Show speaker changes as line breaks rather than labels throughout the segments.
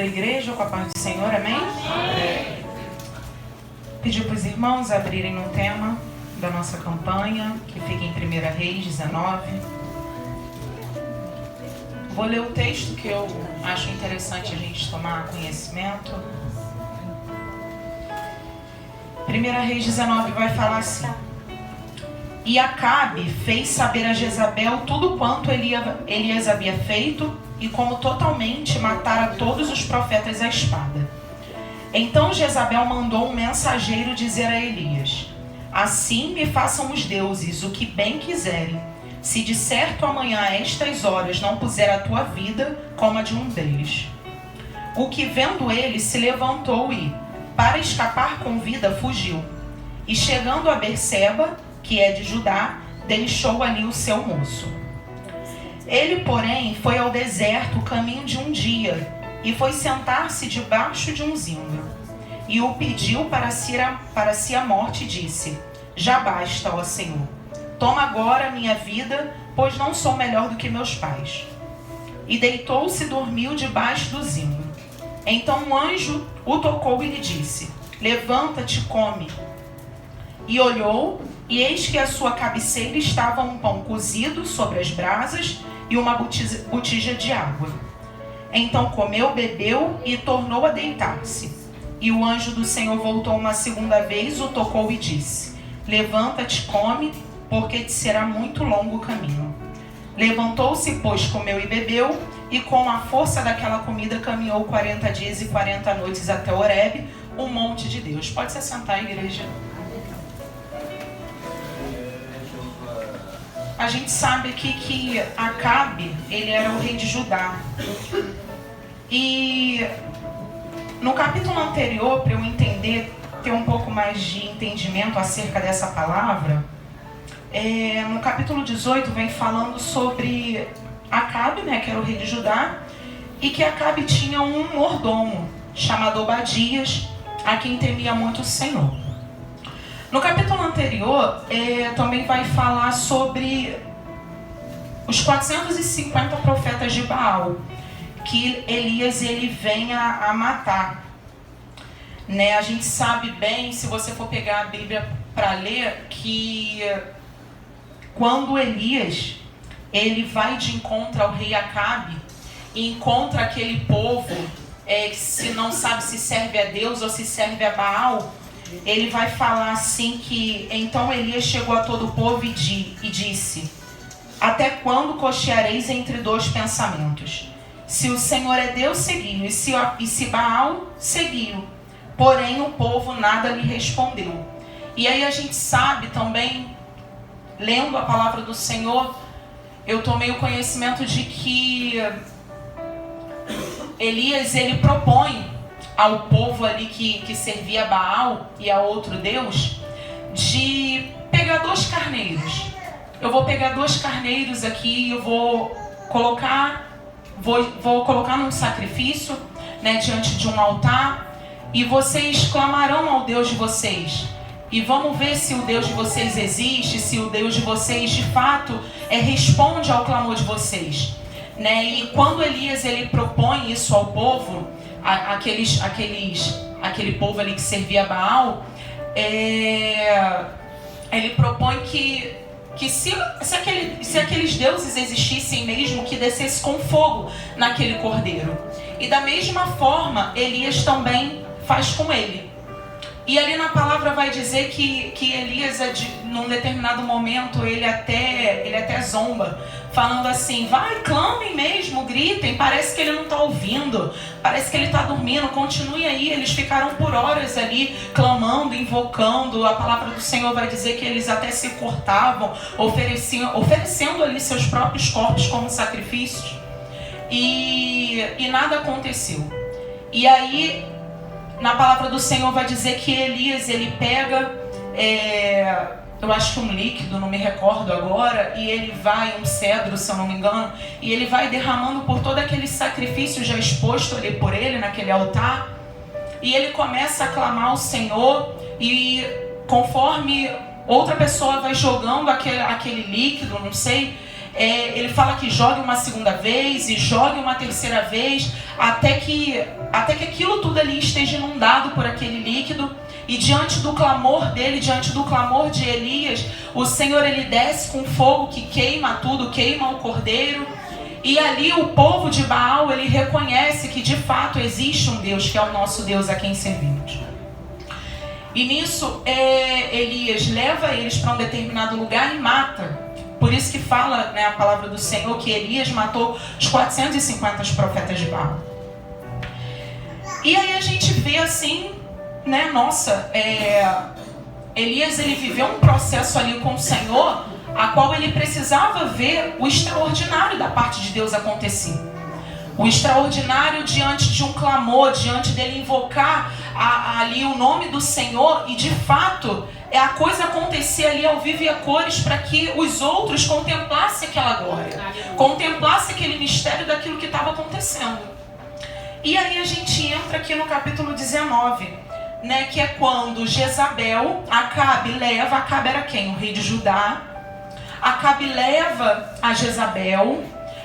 Da igreja, com a paz do Senhor, amém? Pedir para os irmãos abrirem no tema da nossa campanha, que fica em 1 Reis 19. Vou ler o texto que eu acho interessante a gente tomar conhecimento. 1 Reis 19 vai falar assim: E Acabe fez saber a Jezabel tudo quanto Elias havia feito, e como totalmente matara todos os profetas à espada. Então Jezabel mandou um mensageiro dizer a Elias: Assim me façam os deuses o que bem quiserem, se de certo amanhã a estas horas não puser a tua vida como a de um deles. O que vendo ele se levantou e, para escapar com vida, fugiu. E chegando a Berseba, que é de Judá, deixou ali o seu moço. Ele, porém, foi ao deserto o caminho de um dia, e foi sentar-se debaixo de um zimbro. E o pediu para si a morte, e disse: Já basta, ó Senhor, toma agora a minha vida, pois não sou melhor do que meus pais. E deitou-se e dormiu debaixo do zimbro. Então um anjo o tocou e lhe disse: Levanta-te, come. E olhou, e eis que à sua cabeceira estava um pão cozido sobre as brasas e uma botija de água. Então comeu, bebeu e tornou a deitar-se. E o anjo do Senhor voltou uma segunda vez, o tocou e disse: Levanta-te, come, porque te será muito longo o caminho. Levantou-se, pois, comeu e bebeu, e com a força daquela comida caminhou 40 dias e 40 noites até Horebe, o monte de Deus. Pode se assentar, igreja. A gente sabe aqui que Acabe, ele era o rei de Judá. E no capítulo anterior, para eu entender, ter um pouco mais de entendimento acerca dessa palavra, no capítulo 18 vem falando sobre Acabe, que era o rei de Judá, e que Acabe tinha um mordomo chamado Obadias, a quem temia muito o Senhor. No capítulo anterior, também vai falar sobre os 450 profetas de Baal, que Elias ele vem a matar. A gente sabe bem, se você for pegar a Bíblia para ler, que quando Elias ele vai de encontro ao rei Acabe e encontra aquele povo que se não sabe se serve a Deus ou se serve a Baal, ele vai falar assim que então Elias chegou a todo o povo e disse: Até quando cocheareis entre dois pensamentos? Se o Senhor é Deus, seguiu, e se Baal, seguiu. Porém o povo nada lhe respondeu. E aí a gente sabe também, lendo a palavra do Senhor, eu tomei o conhecimento de que Elias ele propõe ao povo ali que servia a Baal e a outro Deus, de pegar 2 carneiros. Eu vou pegar 2 carneiros aqui e eu vou colocar num sacrifício, diante de um altar, e vocês clamarão ao Deus de vocês. E vamos ver se o Deus de vocês existe, se o Deus de vocês de fato responde ao clamor de vocês. E quando Elias ele propõe isso ao povo, aquele povo ali que servia a Baal, ele propõe que se aqueles deuses existissem mesmo, que descesse com fogo naquele cordeiro. E da mesma forma, Elias também faz com ele. E ali na palavra vai dizer que Elias, num determinado momento, ele até zomba, falando assim: vai, clamem mesmo, gritem, parece que ele não está ouvindo, parece que ele está dormindo, continue aí. Eles ficaram por horas ali, clamando, invocando. A palavra do Senhor vai dizer que eles até se cortavam, oferecendo ali seus próprios corpos como sacrifícios, e nada aconteceu. E aí, na palavra do Senhor vai dizer que Elias, ele pega, eu acho que um líquido, não me recordo agora, e ele vai, um cedro, se eu não me engano, e ele vai derramando por todo aquele sacrifício já exposto ali por ele, naquele altar, e ele começa a clamar ao Senhor, e conforme outra pessoa vai jogando aquele líquido, não sei, ele fala que jogue uma segunda vez e jogue uma terceira vez, até que aquilo tudo ali esteja inundado por aquele líquido. E diante do clamor dele, diante do clamor de Elias, o Senhor ele desce com fogo que queima tudo, queima o cordeiro. E ali o povo de Baal, ele reconhece que de fato existe um Deus, que é o nosso Deus a quem servimos. E nisso, Elias leva eles para um determinado lugar e mata. Por isso que fala, né, a palavra do Senhor, que Elias matou os 450 profetas de Baal. E aí a gente vê assim, né, nossa, Elias ele viveu um processo ali com o Senhor, a qual ele precisava ver o extraordinário da parte de Deus acontecer. O extraordinário diante de um clamor, diante dele invocar ali o nome do Senhor, e de fato a coisa acontecer ali ao vivo e a cores, para que os outros contemplassem aquela glória, contemplassem aquele mistério daquilo que estava acontecendo. E aí a gente entra aqui no capítulo 19, né, que é quando Jezabel, Acabe era quem? O rei de Judá. Acabe leva a Jezabel,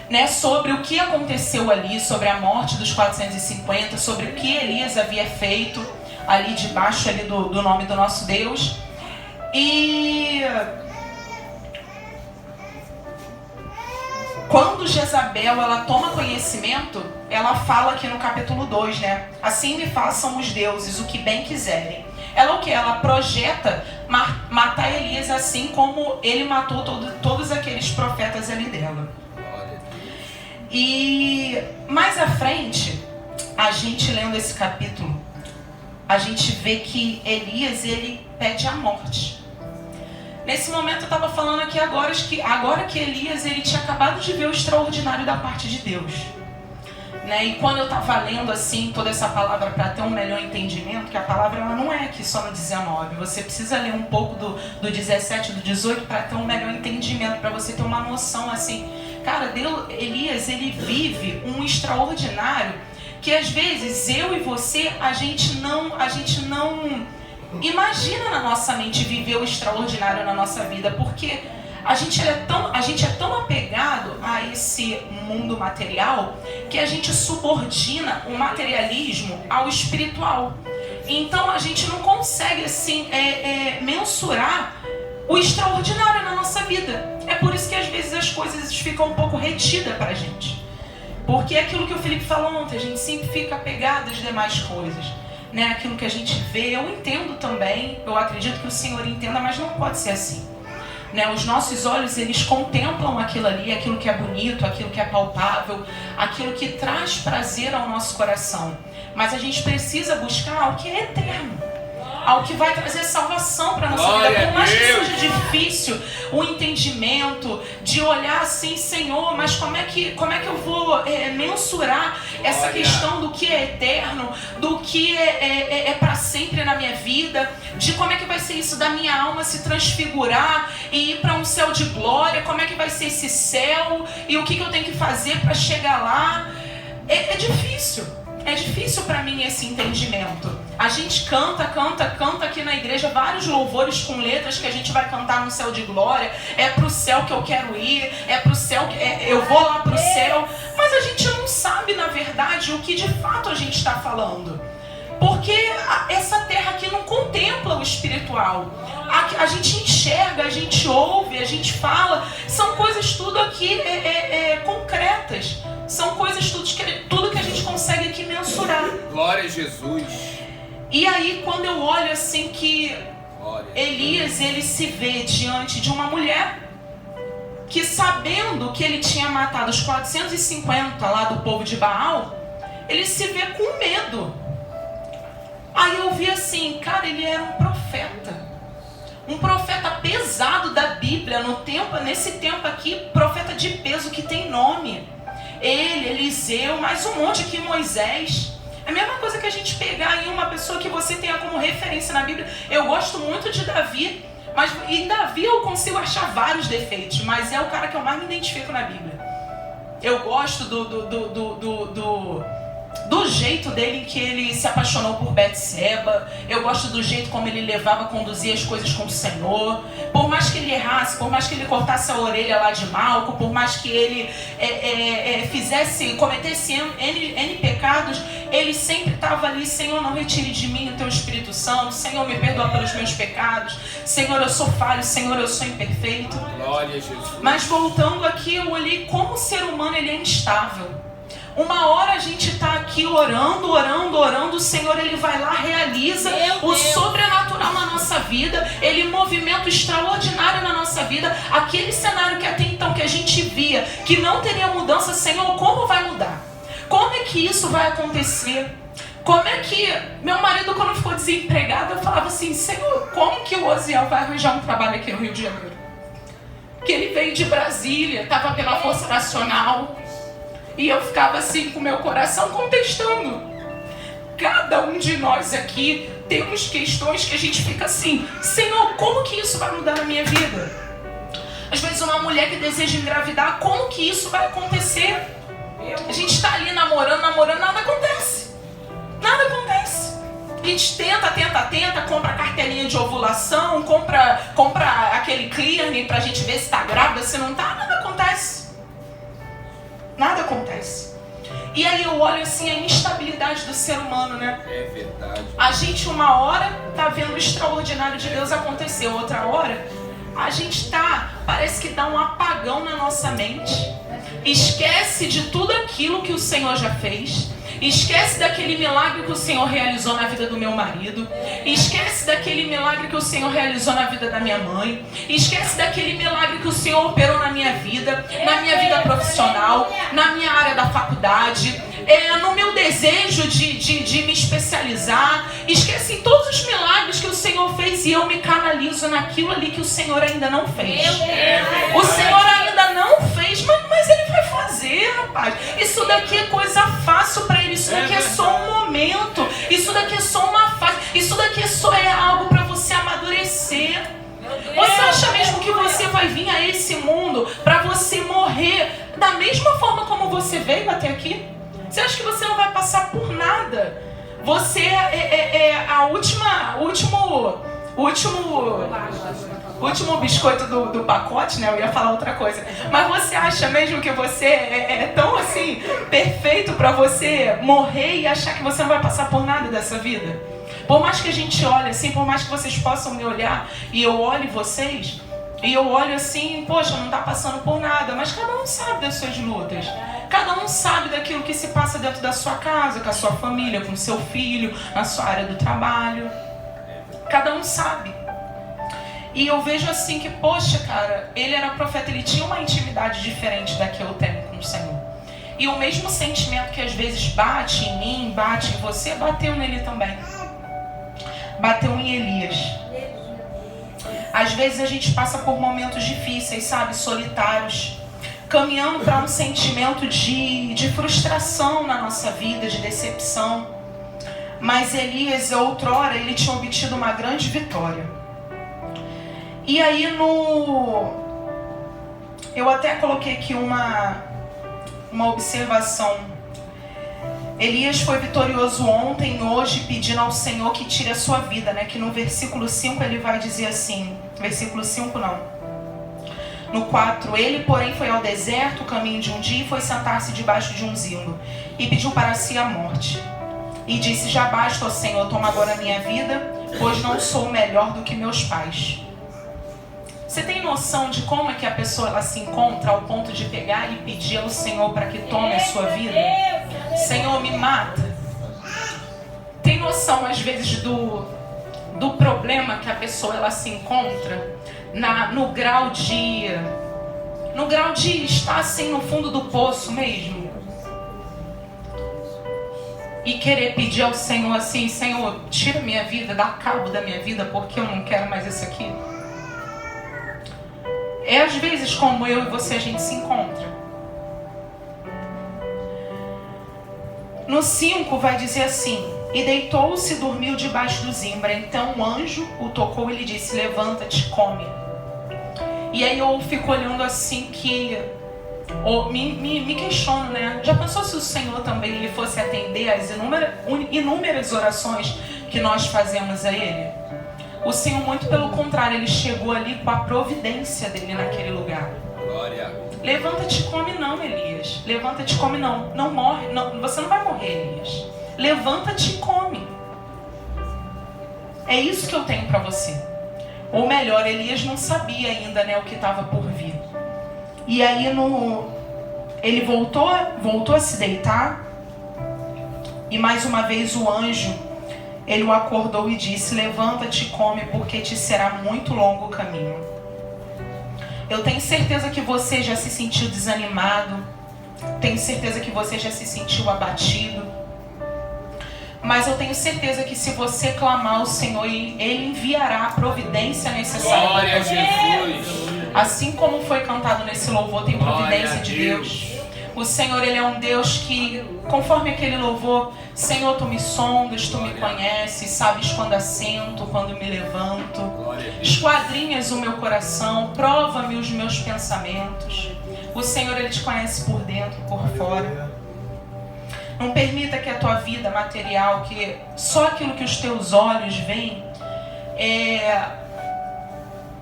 né, sobre o que aconteceu ali, sobre a morte dos 450, sobre o que Elias havia feito ali debaixo ali do nome do nosso Deus. E quando Jezabel ela toma conhecimento, ela fala aqui no capítulo 2, né? Assim me façam os deuses o que bem quiserem. Ela o que? Ela projeta matar Elias assim como ele matou todos aqueles profetas ali dela. E mais à frente, a gente lendo esse capítulo, a gente vê que Elias ele pede a morte. Nesse momento eu estava falando aqui agora que Elias ele tinha acabado de ver o extraordinário da parte de Deus, né? E quando eu estava lendo assim toda essa palavra para ter um melhor entendimento, que a palavra ela não é aqui só no 19, você precisa ler um pouco do 17 e do 18 para ter um melhor entendimento, para você ter uma noção assim, cara, Elias ele vive um extraordinário que às vezes eu e você a gente não imagina na nossa mente viver o extraordinário na nossa vida, porque a gente é tão apegado a esse mundo material que a gente subordina o materialismo ao espiritual. Então a gente não consegue assim mensurar o extraordinário na nossa vida. É por isso que às vezes as coisas ficam um pouco retidas pra gente. Porque é aquilo que o Felipe falou ontem, a gente sempre fica apegado às demais coisas, né? Aquilo que a gente vê, eu entendo também, eu acredito que o Senhor entenda, mas não pode ser assim, né? Os nossos olhos, eles contemplam aquilo ali, aquilo que é bonito, aquilo que é palpável, aquilo que traz prazer ao nosso coração. Mas a gente precisa buscar algo que é eterno, algo que vai trazer salvação para a nossa vida. Por mais que seja difícil o entendimento de olhar assim, Senhor, mas como é que eu vou mensurar essa questão do que é eterno, do que é para sempre na minha vida, de como é que vai ser isso da minha alma se transfigurar e ir para um céu de glória, como é que vai ser esse céu e o que eu tenho que fazer para chegar lá. É difícil. É difícil para mim esse entendimento. A gente canta aqui na igreja vários louvores com letras que a gente vai cantar no céu de glória. É pro céu que eu quero ir, é pro céu que eu vou lá pro céu. Mas a gente não sabe, na verdade, o que de fato a gente está falando. Porque essa terra aqui não contempla o espiritual. A gente enxerga, a gente ouve, a gente fala. São coisas tudo aqui concretas. São coisas tudo que a gente consegue aqui mensurar.
Glória a Jesus.
E aí quando eu olho assim que Elias ele se vê diante de uma mulher que, sabendo que ele tinha matado os 450 lá do povo de Baal, ele se vê com medo. Aí eu vi assim, cara, ele era um profeta pesado da Bíblia, nesse tempo aqui, profeta de peso que tem nome. Ele, Eliseu, mais um monte aqui, Moisés. É a mesma coisa que a gente pegar em uma pessoa que você tenha como referência na Bíblia. Eu gosto muito de Davi, mas em Davi eu consigo achar vários defeitos, mas é o cara que eu mais me identifico na Bíblia. Eu gosto do jeito dele em que ele se apaixonou por Betseba. Eu gosto do jeito como ele levava, conduzia as coisas com o Senhor. Por mais que ele errasse, por mais que ele cortasse a orelha lá de Malco, por mais que ele cometesse N pecados, ele sempre estava ali: Senhor, não retire de mim o teu Espírito Santo. Senhor, me perdoa pelos meus pecados. Senhor, eu sou falho. Senhor, eu sou imperfeito.
Glória a Jesus.
Mas voltando aqui, eu olhei como o ser humano ele é instável. Uma hora a gente está aqui orando, o Senhor ele vai lá, realiza o sobrenatural na nossa vida, ele movimenta o extraordinário na nossa vida. Aquele cenário que até então que a gente via, que não teria mudança, Senhor, como vai mudar? Como é que isso vai acontecer? Como é que meu marido, quando ficou desempregado, eu falava assim: Senhor, como que o Osiel vai arranjar um trabalho aqui no Rio de Janeiro? Que ele veio de Brasília, estava pela Força Nacional. E eu ficava assim com o meu coração contestando. Cada um de nós aqui temos questões que a gente fica assim: Senhor, como que isso vai mudar na minha vida? Às vezes uma mulher que deseja engravidar, como que isso vai acontecer? A gente está ali namorando, nada acontece. Nada acontece. A gente tenta, compra a cartelinha de ovulação, compra aquele clearing pra gente ver se tá grávida, se não tá, nada acontece. Nada acontece. E aí eu olho assim a instabilidade do ser humano, né?
É verdade.
A gente uma hora tá vendo o extraordinário de Deus acontecer, outra hora a gente parece que dá um apagão na nossa mente. Esquece de tudo aquilo que o Senhor já fez. Esquece daquele milagre que o Senhor realizou na vida do meu marido. Esquece daquele milagre que o Senhor realizou na vida da minha mãe. Esquece daquele milagre que o Senhor operou na minha vida profissional, na minha área da faculdade, no meu desejo de me especializar. Esquece todos os milagres que o Senhor fez e eu me canalizo naquilo ali que o Senhor ainda não fez. O Senhor ainda não fez, mas Ele vai fazer, rapaz. Isso daqui é coisa fácil para Ele. Isso daqui é só um momento. Isso daqui é só uma fase. Isso daqui é algo para você amadurecer. Você acha mesmo que você vai vir a esse mundo para você morrer da mesma forma como você veio até aqui? Você acha que você não vai passar por nada? Você é o último biscoito do pacote, né? Eu ia falar outra coisa. Mas você acha mesmo que você é tão assim perfeito para você morrer e achar que você não vai passar por nada dessa vida? Por mais que a gente olhe assim, por mais que vocês possam me olhar e eu olhe vocês, e eu olho assim, poxa, não está passando por nada, mas cada um sabe das suas lutas. Cada um sabe daquilo que se passa dentro da sua casa, com a sua família, com o seu filho, na sua área do trabalho. Cada um sabe. E eu vejo assim que, poxa, cara, ele era profeta, ele tinha uma intimidade diferente da que eu tenho com o Senhor. E o mesmo sentimento que às vezes bate em mim, bate em você, bateu nele também. Bateu em Elias. Às vezes a gente passa por momentos difíceis, sabe, solitários, caminhando para um sentimento de frustração na nossa vida, de decepção. Mas Elias, outrora, ele tinha obtido uma grande vitória. E aí eu até coloquei aqui uma observação. Elias foi vitorioso ontem, hoje, pedindo ao Senhor que tire a sua vida, né? Que no versículo 5 ele vai dizer assim, versículo 5 não, no 4, ele porém foi ao deserto, o caminho de um dia, e foi sentar-se debaixo de um zimbro, e pediu para si a morte. E disse: já basta, ó Senhor, toma agora a minha vida, pois não sou melhor do que meus pais. Você tem noção de como é que a pessoa ela se encontra ao ponto de pegar e pedir ao Senhor para que tome a sua vida? Senhor, me mata. Tem noção às vezes do problema que a pessoa ela se encontra no grau de estar assim no fundo do poço mesmo? E querer pedir ao Senhor assim: Senhor, tira minha vida, dá cabo da minha vida, porque eu não quero mais isso aqui. É às vezes como eu e você a gente se encontra. No 5 vai dizer assim: e deitou-se e dormiu debaixo do zimbra. Então um anjo o tocou e lhe disse: levanta-te, come. E aí eu fico olhando assim que Me questiono, né? Já pensou se o Senhor também ele fosse atender às inúmeras orações que nós fazemos a Ele? O Senhor, muito pelo contrário, Ele chegou ali com a providência dEle naquele lugar.
Glória.
Levanta-te e come não, Elias. Levanta-te e come não. Não morre, não, você não vai morrer, Elias. Levanta-te e come. É isso que eu tenho para você. Ou melhor, Elias não sabia ainda, né, o que estava por vir. E aí ele voltou a se deitar. E mais uma vez o anjo, ele o acordou e disse: levanta-te e come, porque te será muito longo o caminho. Eu tenho certeza que você já se sentiu desanimado. Tenho certeza que você já se sentiu abatido. Mas eu tenho certeza que se você clamar ao Senhor, Ele enviará a providência necessária.
Glória a Jesus.
Assim como foi cantado nesse louvor, tem providência de Deus. O Senhor, Ele é um Deus que, conforme aquele louvor, Senhor, Tu me sondas, Tu me conheces, sabes quando assento, quando me levanto. Esquadrinhas o meu coração, prova-me os meus pensamentos. O Senhor, Ele te conhece por dentro e por fora. Não permita que a tua vida material, que só aquilo que os teus olhos veem,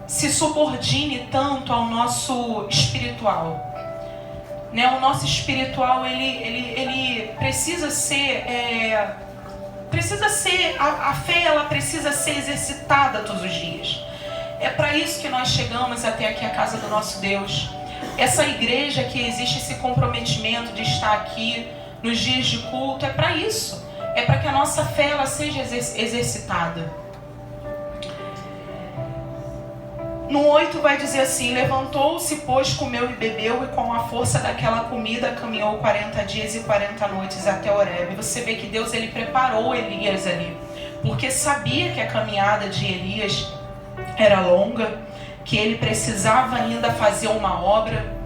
se subordine tanto ao nosso espiritual. Né? O nosso espiritual, ele precisa ser... a fé, ela precisa ser exercitada todos os dias. É para isso que nós chegamos até aqui a casa do nosso Deus. Essa igreja que existe esse comprometimento de estar aqui nos dias de culto, é para isso. É para que a nossa fé ela seja exercitada. No 8 vai dizer assim: levantou-se, pois comeu e bebeu, e com a força daquela comida caminhou 40 dias e 40 noites até Horebe. Você vê que Deus ele preparou Elias ali, porque sabia que a caminhada de Elias era longa, que ele precisava ainda fazer uma obra.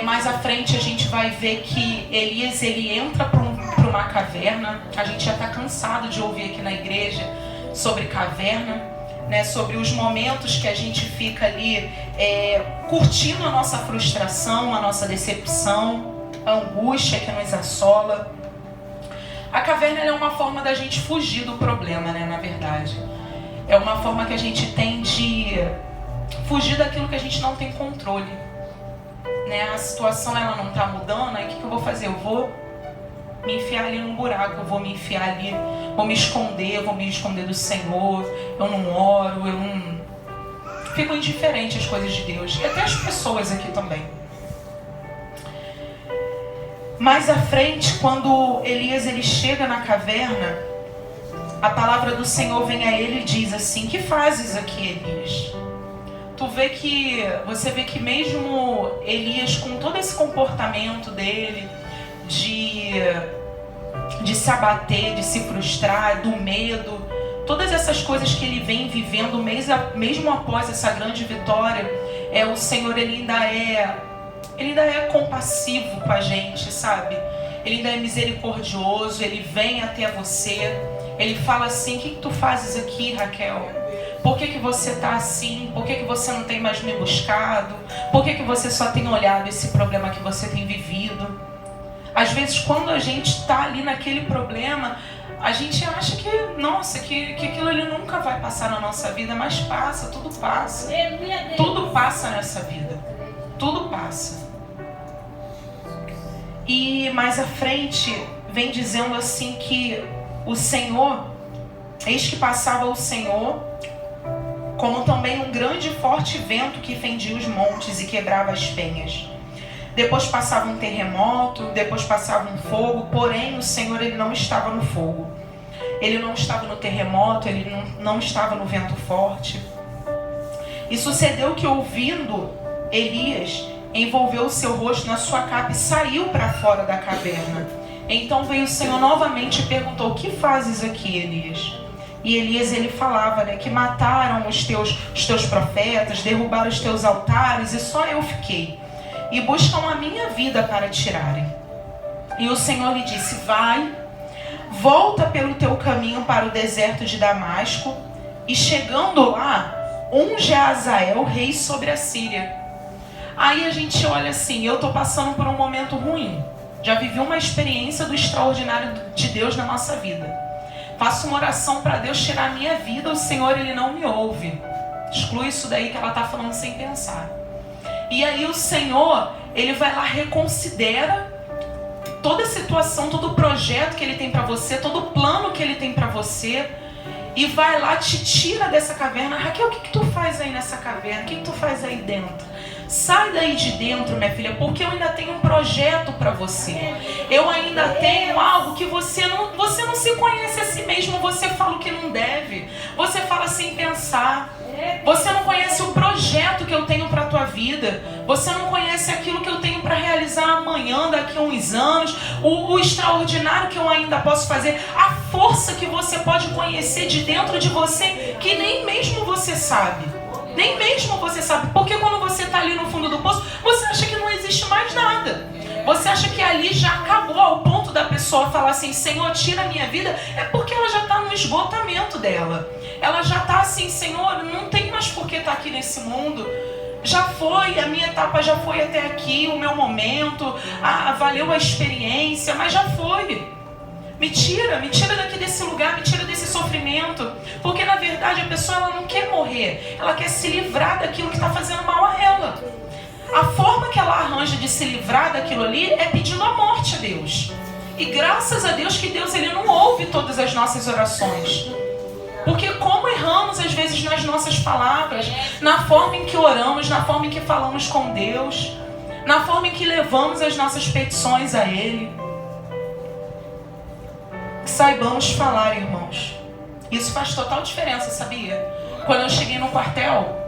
Mais à frente a gente vai ver que Elias ele entra para uma caverna. A gente já está cansado de ouvir aqui na igreja sobre caverna, né? Sobre os momentos que a gente fica ali curtindo a nossa frustração, a nossa decepção, a angústia que nos assola. A caverna é uma forma da gente fugir do problema, né? Na verdade, é uma forma que a gente tem de fugir daquilo que a gente não tem controle. Né? A situação ela não está mudando, aí o que eu vou fazer? Eu vou me enfiar ali num buraco, eu vou me enfiar ali, vou me esconder do Senhor, eu não oro, eu não... Fico indiferente às coisas de Deus, e até as pessoas aqui também. Mais à frente, quando Elias ele chega na caverna, a palavra do Senhor vem a ele e diz assim: que fazes aqui, Elias? Você vê que mesmo Elias, com todo esse comportamento dele, de se abater, de se frustrar, do medo, todas essas coisas que ele vem vivendo, mesmo após essa grande vitória, o Senhor ele ainda é compassivo com a gente, sabe? Ele ainda é misericordioso, ele vem até você, ele fala assim: o que tu fazes aqui, Raquel? Por que você está assim? Por que você não tem mais me buscado? Por que você só tem olhado esse problema que você tem vivido? Às vezes, quando a gente está ali naquele problema, a gente acha que, nossa, que aquilo ali nunca vai passar na nossa vida, mas passa, tudo passa. Tudo passa nessa vida. Tudo passa. E mais à frente, vem dizendo assim que o Senhor, eis que passava o Senhor, como também um grande e forte vento que fendia os montes e quebrava as penhas. Depois passava um terremoto, depois passava um fogo, porém o Senhor ele não estava no fogo. Ele não estava no terremoto, ele não estava no vento forte. E sucedeu que, ouvindo, Elias envolveu o seu rosto na sua capa e saiu para fora da caverna. Então veio o Senhor novamente e perguntou: o que fazes aqui, Elias? E Elias ele falava, né, que mataram os teus profetas, derrubaram os teus altares e só eu fiquei. E buscam a minha vida para tirarem. E o Senhor lhe disse: vai, volta pelo teu caminho para o deserto de Damasco, e chegando lá, unge a Azael rei sobre a Síria. Aí a gente olha assim, eu tô passando por um momento ruim. Já vivi uma experiência do extraordinário de Deus na nossa vida. Faço uma oração para Deus tirar a minha vida, o Senhor, Ele não me ouve. Exclui isso daí que ela tá falando sem pensar. E aí o Senhor, Ele vai lá, reconsidera toda a situação, todo o projeto que Ele tem para você, todo o plano que Ele tem para você, e vai lá, te tira dessa caverna. Raquel, o que tu faz aí nessa caverna? O que tu faz aí dentro? Sai daí de dentro, minha filha, porque eu ainda tenho um projeto para você. Eu ainda tenho algo que você não se conhece a si mesmo. Você fala o que não deve. Você fala sem pensar. Você não conhece o projeto que eu tenho para a tua vida. Você não conhece aquilo que eu tenho para realizar amanhã, daqui a uns anos. O extraordinário que eu ainda posso fazer. A força que você pode conhecer de dentro de você, que nem mesmo você sabe. Nem mesmo você sabe. Porque quando você está ali no fundo do poço, você acha que não existe mais nada. Você acha que ali já acabou, ao ponto da pessoa falar assim, Senhor, tira a minha vida. É porque ela já está no esgotamento dela. Ela já está assim, Senhor, não tem mais por que estar aqui nesse mundo. Já foi, a minha etapa já foi até aqui, o meu momento. Valeu a experiência, mas já foi. Me tira daqui desse lugar, me tira desse sofrimento. Porque na verdade a pessoa ela não quer morrer. Ela quer se livrar daquilo que está fazendo mal a ela. A forma que ela arranja de se livrar daquilo ali é pedindo a morte a Deus. E graças a Deus que Deus ele não ouve todas as nossas orações. Porque como erramos às vezes nas nossas palavras, na forma em que oramos, na forma em que falamos com Deus, na forma em que levamos as nossas petições a Ele. Que saibamos falar, irmãos. Isso faz total diferença, sabia? Quando eu cheguei no quartel,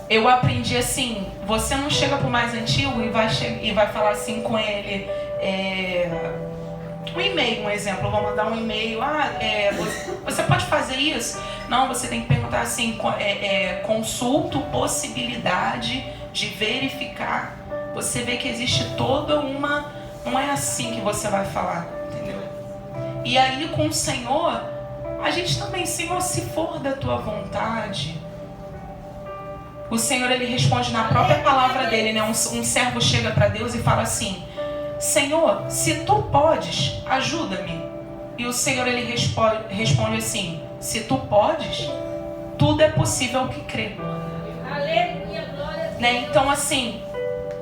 eu aprendi assim, você não chega pro mais antigo e vai falar assim com ele, um e-mail, um exemplo, eu vou mandar um e-mail, você pode fazer isso? Não, você tem que perguntar assim, consulto possibilidade de verificar. Você vê que existe toda uma, não é assim que você vai falar, entendeu? E aí com o Senhor, a gente também, Senhor, se for da tua vontade, o Senhor ele responde na própria palavra dele, né? Um servo chega para Deus e fala assim, Senhor, se tu podes, ajuda-me. E o Senhor ele responde assim, se tu podes, tudo é possível ao que crê. Aleluia, glória. Né? Então assim,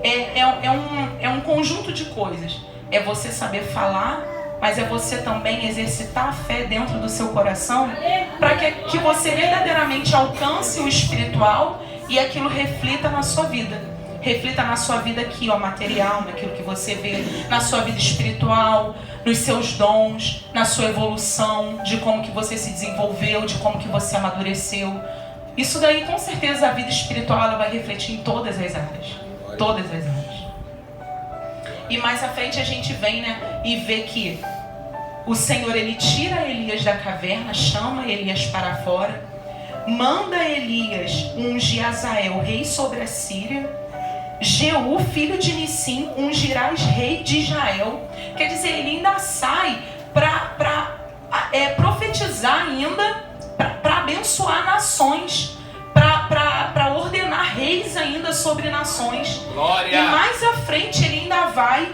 é um conjunto de coisas. É você saber falar, mas é você também exercitar a fé dentro do seu coração, para que você verdadeiramente alcance o espiritual e aquilo reflita na sua vida. Reflita na sua vida aqui, ó, material, naquilo que você vê, na sua vida espiritual, nos seus dons, na sua evolução, de como que você se desenvolveu, de como que você amadureceu. Isso daí, com certeza, a vida espiritual ela vai refletir em todas as áreas. Todas as áreas. E mais à frente a gente vem, né, e vê que o Senhor, ele tira Elias da caverna, chama Elias para fora, manda Elias ungir Azael, rei sobre a Síria. Jeú, filho de Nissim, ungirás rei de Israel. Quer dizer, ele ainda sai para profetizar ainda, para abençoar nações, para ordenar reis ainda sobre nações. Glória. E mais à frente ele ainda vai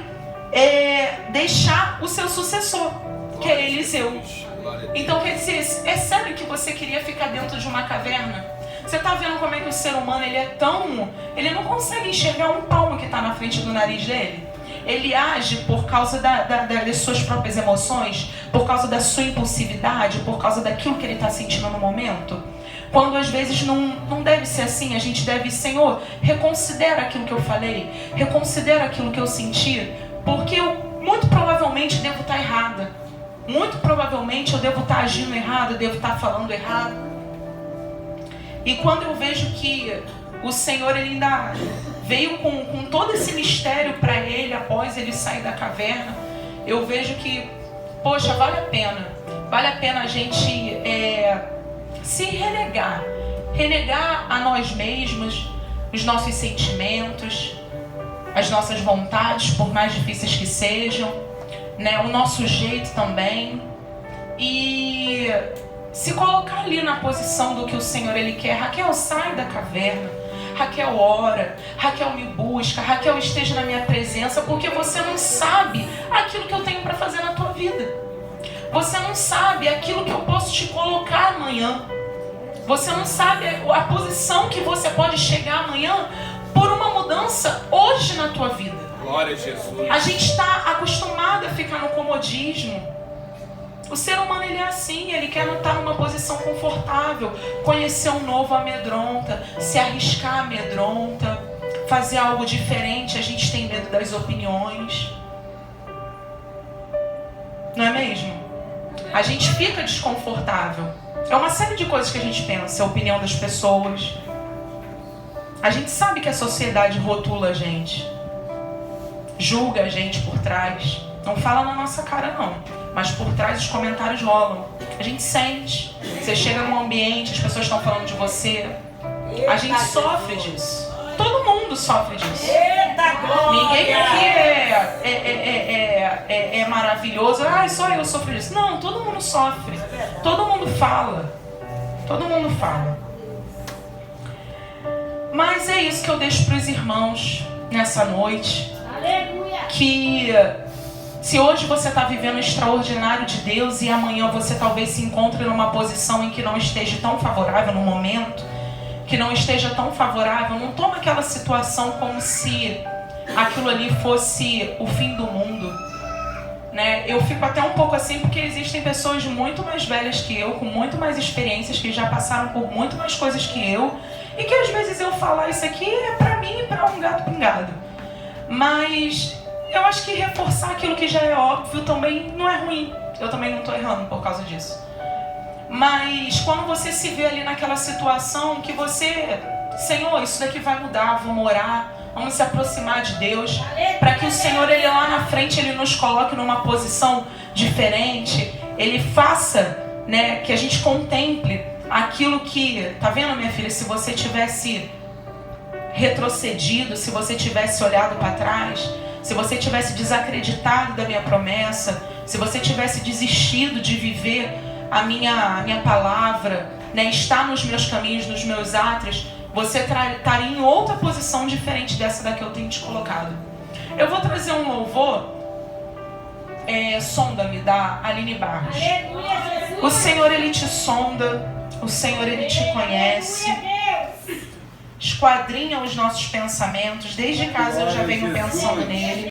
deixar o seu sucessor, que é Eliseu. Então quer dizer, é sério que você queria ficar dentro de uma caverna? Você está vendo como é que o ser humano ele não consegue enxergar um palmo que está na frente do nariz dele? Ele age por causa das suas próprias emoções, por causa da sua impulsividade, por causa daquilo que ele está sentindo no momento. Quando às vezes não deve ser assim, a gente deve, Senhor, reconsidera aquilo que eu falei, reconsidera aquilo que eu senti, porque eu muito provavelmente devo estar errada. Muito provavelmente eu devo estar agindo errado, eu devo estar falando errado. E quando eu vejo que o Senhor ele ainda veio com todo esse mistério para ele após ele sair da caverna, eu vejo que, poxa, vale a pena a gente se renegar a nós mesmos, os nossos sentimentos, as nossas vontades, por mais difíceis que sejam, né, o nosso jeito também, e se colocar ali na posição do que o Senhor ele quer. Raquel, sai da caverna. Raquel ora, Raquel me busca, Raquel esteja na minha presença, porque você não sabe aquilo que eu tenho para fazer na tua vida. Você não sabe aquilo que eu posso te colocar amanhã. Você não sabe a posição que você pode chegar amanhã por uma mudança hoje na tua vida.
Glória a Jesus.
A gente está acostumado a ficar no comodismo. O ser humano, ele é assim, ele quer não estar numa posição confortável. Conhecer um novo amedronta, se arriscar amedronta, fazer algo diferente, a gente tem medo das opiniões. Não é mesmo? A gente fica desconfortável. É uma série de coisas que a gente pensa, a opinião das pessoas. A gente sabe que a sociedade rotula a gente, julga a gente por trás. Não fala na nossa cara não, mas por trás os comentários rolam. A gente sente. Você chega num ambiente, as pessoas estão falando de você. A gente sofre disso. Todo mundo sofre disso. Ninguém aqui é maravilhoso. Ah, só eu sofro disso. Não, todo mundo sofre. Todo mundo fala. Todo mundo fala. Mas é isso que eu deixo para os irmãos nessa noite. Que se hoje você está vivendo o extraordinário de Deus e amanhã você talvez se encontre numa posição em que não esteja tão favorável, no momento que não esteja tão favorável, não toma aquela situação como se aquilo ali fosse o fim do mundo, né? Eu fico até um pouco assim porque existem pessoas muito mais velhas que eu, com muito mais experiências, que já passaram por muito mais coisas que eu, e que às vezes eu falar isso aqui é pra mim e pra um gato pingado. Mas eu acho que reforçar aquilo que já é óbvio também não é ruim. Eu também não estou errando por causa disso. Mas quando você se vê ali naquela situação que você... Senhor, isso daqui vai mudar, vamos orar, vamos se aproximar de Deus, para que o Senhor, Ele lá na frente, Ele nos coloque numa posição diferente. Ele faça, né, que a gente contemple aquilo que... Tá vendo, minha filha? Se você tivesse retrocedido, se você tivesse olhado para trás... Se você tivesse desacreditado da minha promessa, se você tivesse desistido de viver a minha palavra, né, estar nos meus caminhos, nos meus átrios, você estaria em outra posição diferente dessa da que eu tenho te colocado. Eu vou trazer um louvor, Sonda-me, da Aline Barros. O Senhor, Ele te sonda, o Senhor, Ele te conhece. Esquadrinha os nossos pensamentos. Desde casa eu já venho pensando nele.